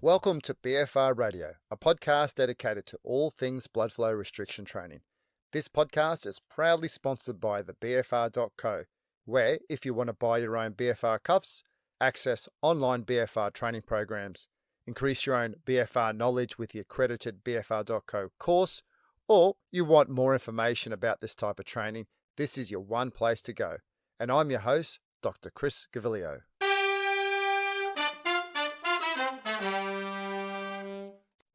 Welcome to BFR Radio, a podcast dedicated to all things blood flow restriction training. This podcast is proudly sponsored by the BFR.co, where if you want to buy your own BFR cuffs, access online BFR training programs, increase your own BFR knowledge with the accredited BFR.co course, or you want more information about this type of training, this is your one place to go. And I'm your host, Dr. Chris Gavilio.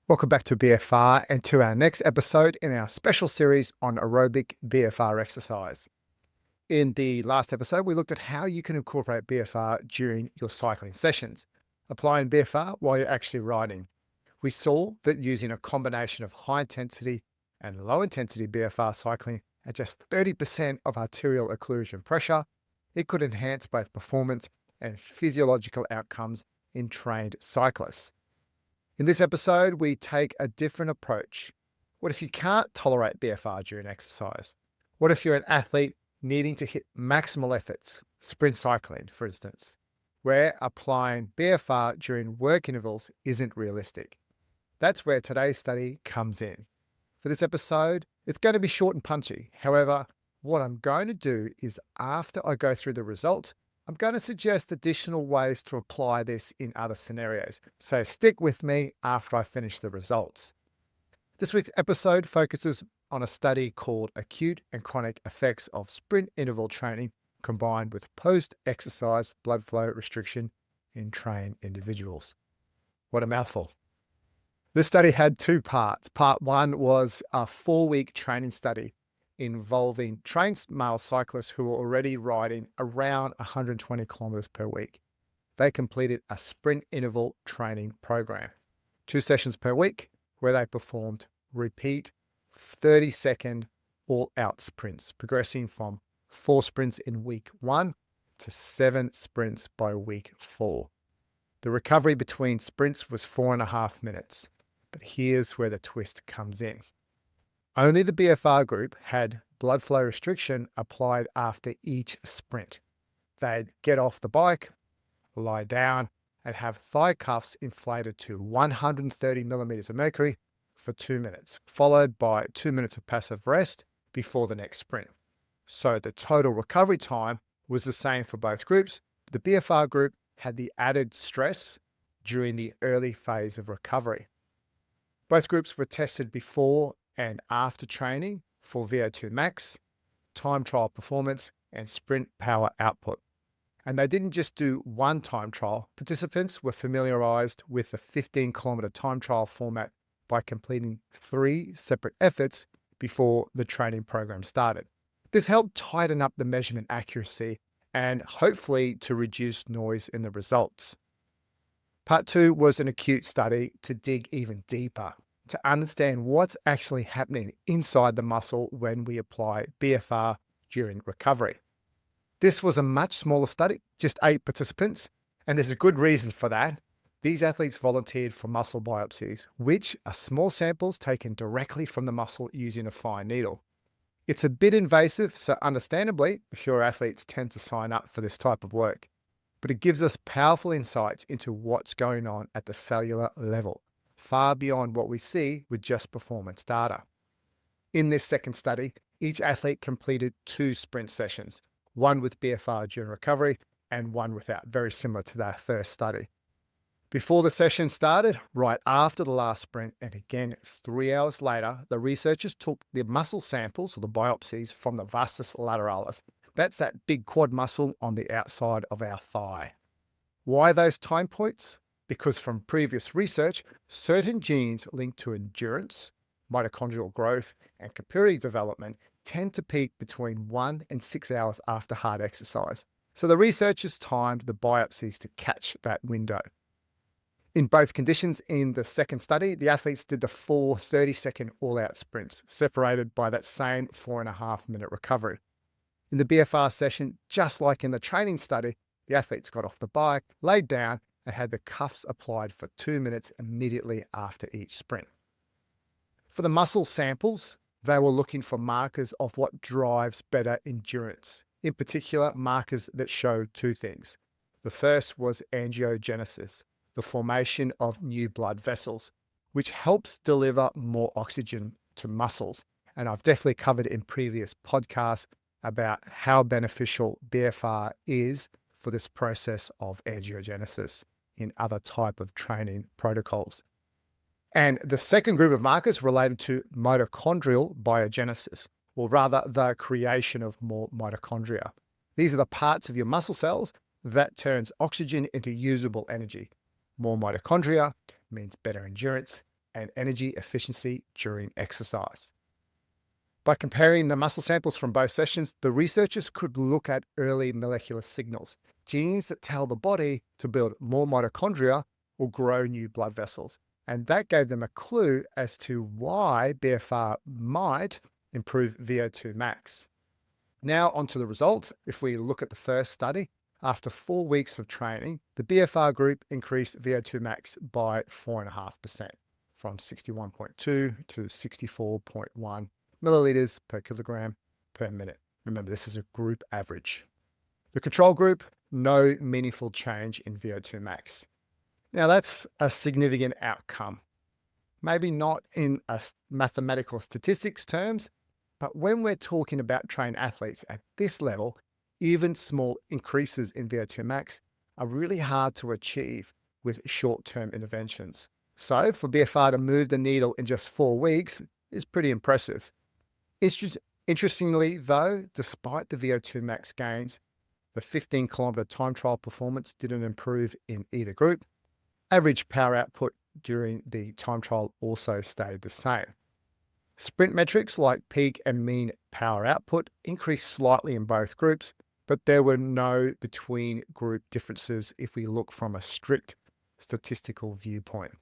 Welcome back to BFR and to our next episode in our special series on aerobic BFR exercise. In the last episode, we looked at how you can incorporate BFR during your cycling sessions, applying BFR while you're actually riding. We saw that using a combination of high intensity and low intensity BFR cycling at just 30% of arterial occlusion pressure, it could enhance both performance and physiological outcomes in trained cyclists. In this episode, we take a different approach. What if you can't tolerate BFR during exercise? What if you're an athlete needing to hit maximal efforts, sprint cycling, for instance, where applying BFR during work intervals isn't realistic? That's where today's study comes in. For this episode, it's going to be short and punchy. However, what I'm going to do is after I go through the results, I'm going to suggest additional ways to apply this in other scenarios. So stick with me after I finish the results. This week's episode focuses on a study called Acute and Chronic Effects of Sprint Interval Training combined with post-exercise blood flow restriction in trained individuals. What a mouthful. This study had two parts. Part one was a 4-week training study involving trained male cyclists who were already riding around 120 kilometers per week. They completed a sprint interval training program, 2 sessions per week, where they performed repeat 30-second all-out sprints, progressing from 4 sprints in week 1 to 7 sprints by week 4. The recovery between sprints was 4.5 minutes, but here's where the twist comes in. Only the BFR group had blood flow restriction applied after each sprint. They'd get off the bike, lie down, and have thigh cuffs inflated to 130 millimeters of mercury for 2 minutes, followed by 2 minutes of passive rest before the next sprint. So the total recovery time was the same for both groups. The BFR group had the added stress during the early phase of recovery. Both groups were tested before and after training for VO₂max, time trial performance, and sprint power output. And they didn't just do one time trial. Participants were familiarized with the 15-kilometer time trial format by completing 3 separate efforts before the training program started. This helped tighten up the measurement accuracy and hopefully to reduce noise in the results. Part 2 was an acute study to dig even deeper, to understand what's actually happening inside the muscle when we apply BFR during recovery. This was a much smaller study, just 8 participants, and there's a good reason for that. These athletes volunteered for muscle biopsies, which are small samples taken directly from the muscle using a fine needle. It's a bit invasive, so understandably, fewer athletes tend to sign up for this type of work, but it gives us powerful insights into what's going on at the cellular level, far beyond what we see with just performance data. In this second study, each athlete completed 2 sprint sessions, one with BFR during recovery and one without, very similar to that first study. Before the session started, right after the last sprint, and again 3 hours later, the researchers took the muscle samples or the biopsies from the vastus lateralis. That's that big quad muscle on the outside of our thigh. Why those time points? Because from previous research, certain genes linked to endurance, mitochondrial growth, and capillary development tend to peak between 1 and 6 hours after hard exercise. So the researchers timed the biopsies to catch that window. In both conditions in the second study, the athletes did the 4 30-second all-out sprints, separated by that same 4.5-minute recovery. In the BFR session, just like in the training study, the athletes got off the bike, laid down, and had the cuffs applied for 2 minutes immediately after each sprint. For the muscle samples, they were looking for markers of what drives better endurance, in particular markers that show 2 things. The first was angiogenesis, the formation of new blood vessels, which helps deliver more oxygen to muscles. And I've definitely covered in previous podcasts about how beneficial BFR is for this process of angiogenesis in other type of training protocols. And the second group of markers related to mitochondrial biogenesis, or rather the creation of more mitochondria. These are the parts of your muscle cells that turns oxygen into usable energy. More mitochondria means better endurance and energy efficiency during exercise. By comparing the muscle samples from both sessions, the researchers could look at early molecular signals, genes that tell the body to build more mitochondria or grow new blood vessels. And that gave them a clue as to why BFR might improve VO₂max. Now onto the results. If we look at the first study, after 4 weeks of training, the BFR group increased VO₂max by 4.5%, from 61.2 to 64.1 milliliters per kilogram per minute. Remember, this is a group average. The control group, no meaningful change in VO₂max. Now that's a significant outcome. Maybe not in a mathematical statistics terms, but when we're talking about trained athletes at this level, even small increases in VO₂max are really hard to achieve with short-term interventions. So for BFR to move the needle in just 4 weeks is pretty impressive. Interestingly though, despite the VO₂max gains, the 15-kilometer time trial performance didn't improve in either group. Average power output during the time trial also stayed the same. Sprint metrics like peak and mean power output increased slightly in both groups, but there were no between group differences if we look from a strict statistical viewpoint.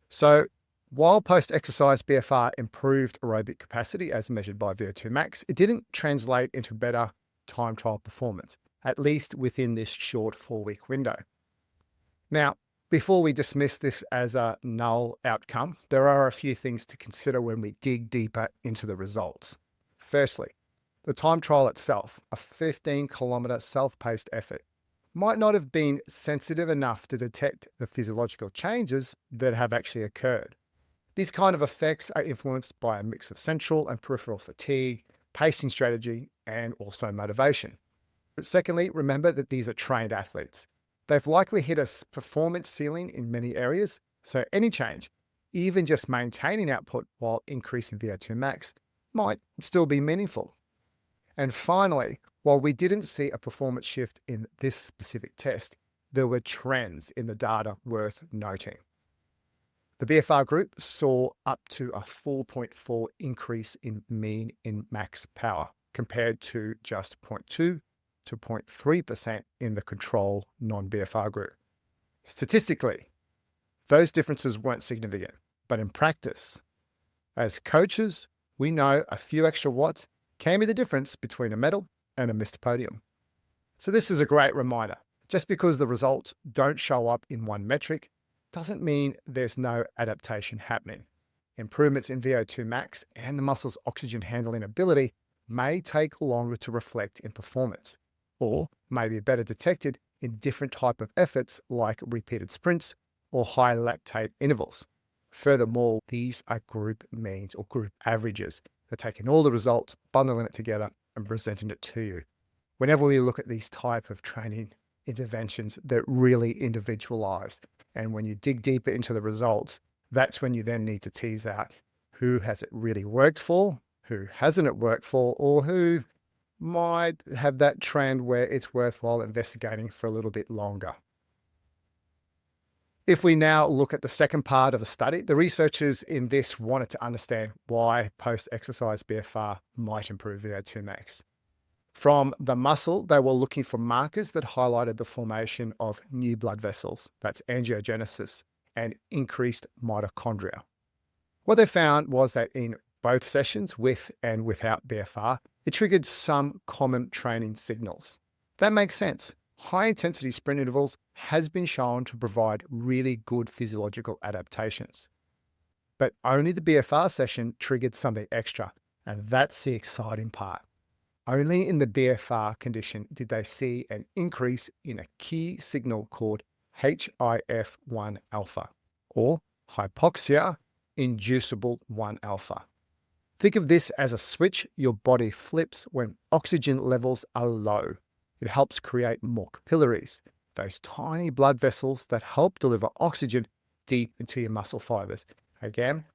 So while post-exercise BFR improved aerobic capacity as measured by VO₂max, it didn't translate into better time trial performance, at least within this short 4-week window. Now, before we dismiss this as a null outcome, there are a few things to consider when we dig deeper into the results. Firstly, the time trial itself, a 15-kilometer self-paced effort, might not have been sensitive enough to detect the physiological changes that have actually occurred. These kind of effects are influenced by a mix of central and peripheral fatigue, pacing strategy, and also motivation. But secondly, remember that these are trained athletes. They've likely hit a performance ceiling in many areas, so any change, even just maintaining output while increasing VO₂max, might still be meaningful. And finally, while we didn't see a performance shift in this specific test, there were trends in the data worth noting. The BFR group saw up to a 4.4 increase in mean in max power, compared to just 0.2 to 0.3% in the control non-BFR group. Statistically, those differences weren't significant, but in practice, as coaches, we know a few extra watts can be the difference between a medal and a missed podium. So this is a great reminder. Just because the results don't show up in one metric doesn't mean there's no adaptation happening. Improvements in VO₂max and the muscle's oxygen handling ability may take longer to reflect in performance, or may be better detected in different type of efforts like repeated sprints or high lactate intervals. Furthermore, these are group means or group averages. They're taking all the results, bundling it together and presenting it to you. Whenever we look at these type of training interventions, they're really individualized. And when you dig deeper into the results, that's when you then need to tease out who has it really worked for, who hasn't it worked for, or who might have that trend where it's worthwhile investigating for a little bit longer. If we now look at the second part of the study, the researchers in this wanted to understand why post-exercise BFR might improve VO₂max. From the muscle, they were looking for markers that highlighted the formation of new blood vessels, that's angiogenesis, and increased mitochondria. What they found was that in both sessions, with and without BFR, it triggered some common training signals. That makes sense. High-intensity sprint intervals has been shown to provide really good physiological adaptations. But only the BFR session triggered something extra, and that's the exciting part. Only in the BFR condition did they see an increase in a key signal called HIF1 alpha, or hypoxia-inducible 1 alpha. Think of this as a switch your body flips when oxygen levels are low. It helps create more capillaries, those tiny blood vessels that help deliver oxygen deep into your muscle fibers. Again,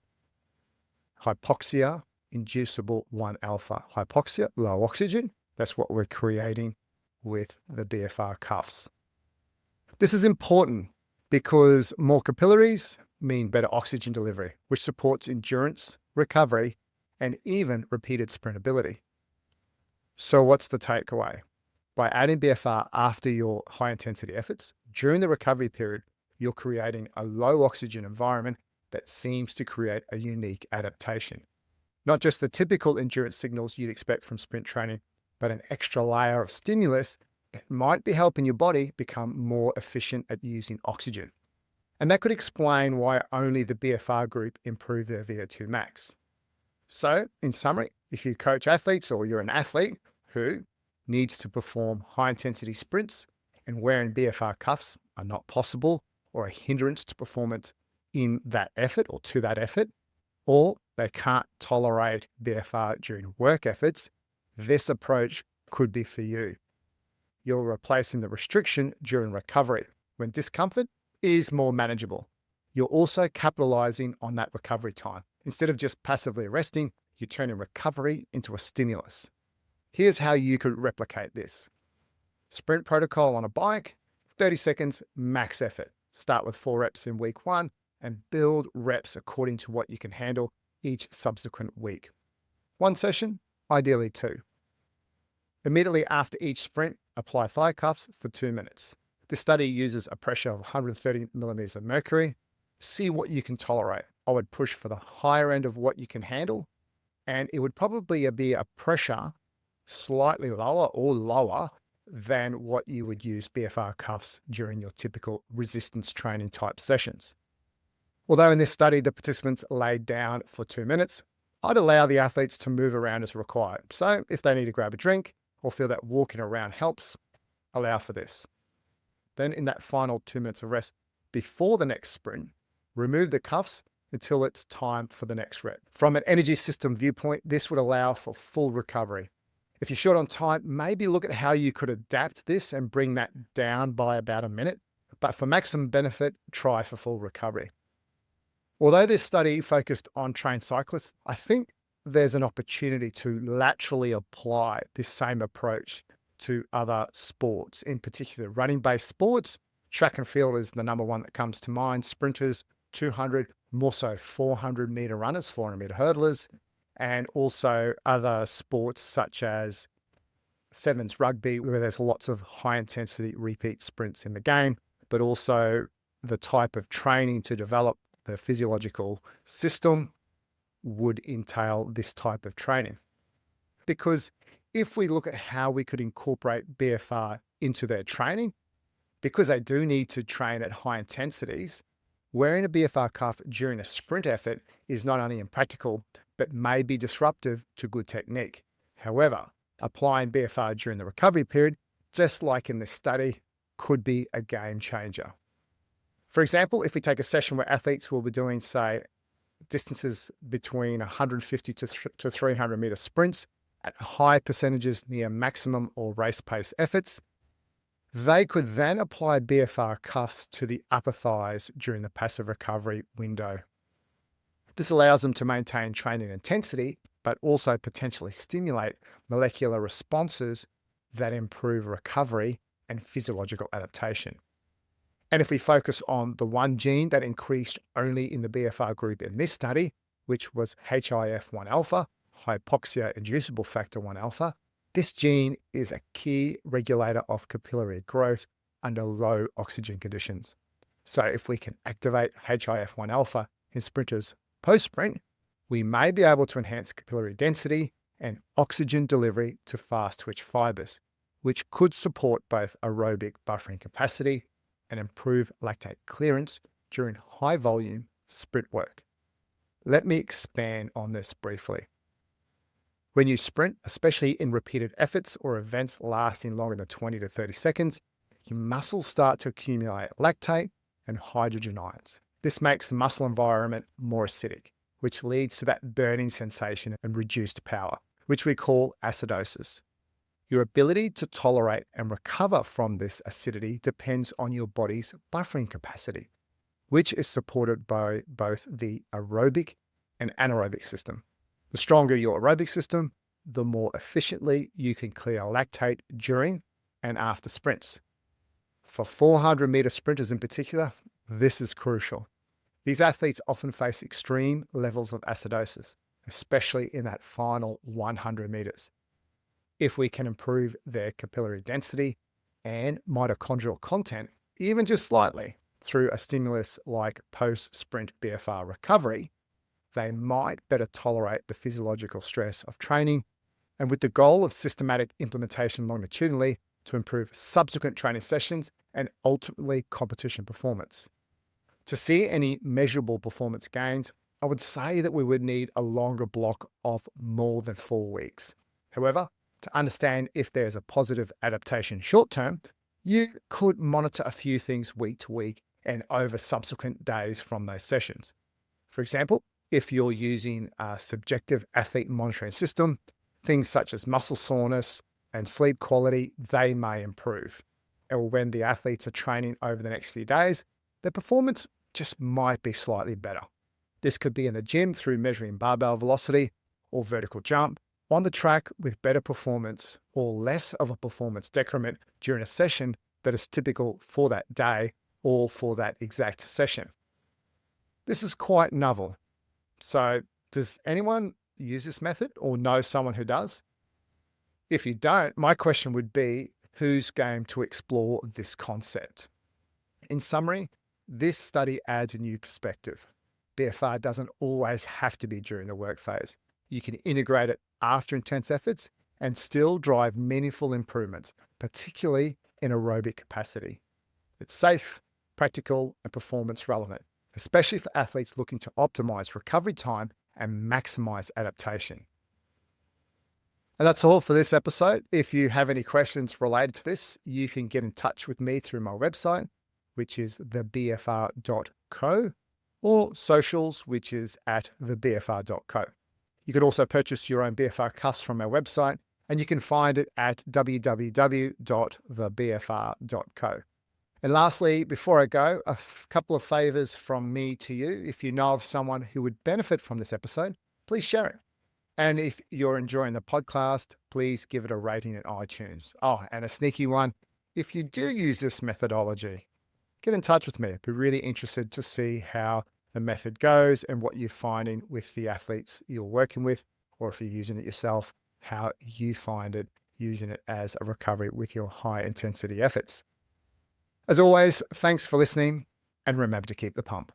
hypoxia-inducible 1 alpha. Hypoxia, low oxygen. That's what we're creating with the BFR cuffs. This is important because more capillaries mean better oxygen delivery, which supports endurance, recovery, and even repeated sprintability. So what's the takeaway? By adding BFR after your high intensity efforts, during the recovery period, you're creating a low oxygen environment that seems to create a unique adaptation. Not just the typical endurance signals you'd expect from sprint training, but an extra layer of stimulus that might be helping your body become more efficient at using oxygen. And that could explain why only the BFR group improved their VO₂max. So, in summary, if you coach athletes or you're an athlete who needs to perform high-intensity sprints and wearing BFR cuffs are not possible or a hindrance to performance in that effort or to that effort, or they can't tolerate BFR during work efforts, this approach could be for you. You're replacing the restriction during recovery when discomfort is more manageable. You're also capitalizing on that recovery time. Instead of just passively resting, you're turning recovery into a stimulus. Here's how you could replicate this. Sprint protocol on a bike, 30 seconds, max effort. Start with 4 reps in week 1 and build reps according to what you can handle each subsequent week. 1 session, ideally 2. Immediately after each sprint, apply thigh cuffs for 2 minutes. This study uses a pressure of 130 millimeters of mercury. See what you can tolerate. I would push for the higher end of what you can handle, and it would probably be a pressure slightly lower or lower than what you would use BFR cuffs during your typical resistance training type sessions. Although in this study, the participants laid down for 2 minutes, I'd allow the athletes to move around as required. So if they need to grab a drink or feel that walking around helps, allow for this. Then in that final 2 minutes of rest before the next sprint, remove the cuffs until it's time for the next rep. From an energy system viewpoint, this would allow for full recovery. If you're short on time, maybe look at how you could adapt this and bring that down by about a minute. But for maximum benefit, try for full recovery. Although this study focused on trained cyclists, I think there's an opportunity to laterally apply this same approach to other sports, in particular running-based sports. Track and field is the number one that comes to mind. Sprinters, 200, more so 400-meter runners, 400-meter hurdlers, and also other sports such as sevens rugby, where there's lots of high-intensity repeat sprints in the game, but also the type of training to develop the physiological system would entail this type of training. Because if we look at how we could incorporate BFR into their training, because they do need to train at high intensities, wearing a BFR cuff during a sprint effort is not only impractical, but may be disruptive to good technique. However, applying BFR during the recovery period, just like in this study, could be a game changer. For example, if we take a session where athletes will be doing, say, distances between 150 to 300 meter sprints at high percentages near maximum or race pace efforts, they could then apply BFR cuffs to the upper thighs during the passive recovery window. This allows them to maintain training intensity, but also potentially stimulate molecular responses that improve recovery and physiological adaptation. And if we focus on the one gene that increased only in the BFR group in this study, which was HIF1 alpha, hypoxia-inducible factor 1 alpha, this gene is a key regulator of capillary growth under low oxygen conditions. So if we can activate HIF1 alpha in sprinters post-sprint, we may be able to enhance capillary density and oxygen delivery to fast-twitch fibers, which could support both aerobic buffering capacity and improve lactate clearance during high-volume sprint work. Let me expand on this briefly. When you sprint, especially in repeated efforts or events lasting longer than 20 to 30 seconds, your muscles start to accumulate lactate and hydrogen ions. This makes the muscle environment more acidic, which leads to that burning sensation and reduced power, which we call acidosis. Your ability to tolerate and recover from this acidity depends on your body's buffering capacity, which is supported by both the aerobic and anaerobic system. The stronger your aerobic system, the more efficiently you can clear lactate during and after sprints. For 400-meter sprinters in particular, this is crucial. These athletes often face extreme levels of acidosis, especially in that final 100 meters. If we can improve their capillary density and mitochondrial content, even just slightly, through a stimulus like post-sprint BFR recovery, they might better tolerate the physiological stress of training, and with the goal of systematic implementation longitudinally to improve subsequent training sessions and ultimately competition performance. To see any measurable performance gains, I would say that we would need a longer block of more than 4 weeks. However, to understand if there's a positive adaptation short term, you could monitor a few things week to week and over subsequent days from those sessions. For example, if you're using a subjective athlete monitoring system, things such as muscle soreness and sleep quality, they may improve. Or when the athletes are training over the next few days, their performance just might be slightly better. This could be in the gym through measuring barbell velocity or vertical jump, on the track with better performance or less of a performance decrement during a session that is typical for that day or for that exact session. This is quite novel. So does anyone use this method or know someone who does? If you don't, my question would be, who's game to explore this concept? In summary, this study adds a new perspective. BFR doesn't always have to be during the work phase. You can integrate it after intense efforts and still drive meaningful improvements, particularly in aerobic capacity. It's safe, practical, and performance relevant, especially for athletes looking to optimize recovery time and maximize adaptation. And that's all for this episode. If you have any questions related to this, you can get in touch with me through my website, which is thebfr.co, or socials, which is at thebfr.co. You can also purchase your own BFR cuffs from our website, and you can find it at www.thebfr.co. And lastly, before I go, a couple of favors from me to you. If you know of someone who would benefit from this episode, please share it. And if you're enjoying the podcast, please give it a rating in iTunes. Oh, and a sneaky one, if you do use this methodology, get in touch with me. I'd be really interested to see how the method goes and what you're finding with the athletes you're working with, or if you're using it yourself, how you find it using it as a recovery with your high intensity efforts. As always, thanks for listening, and remember to keep the pump.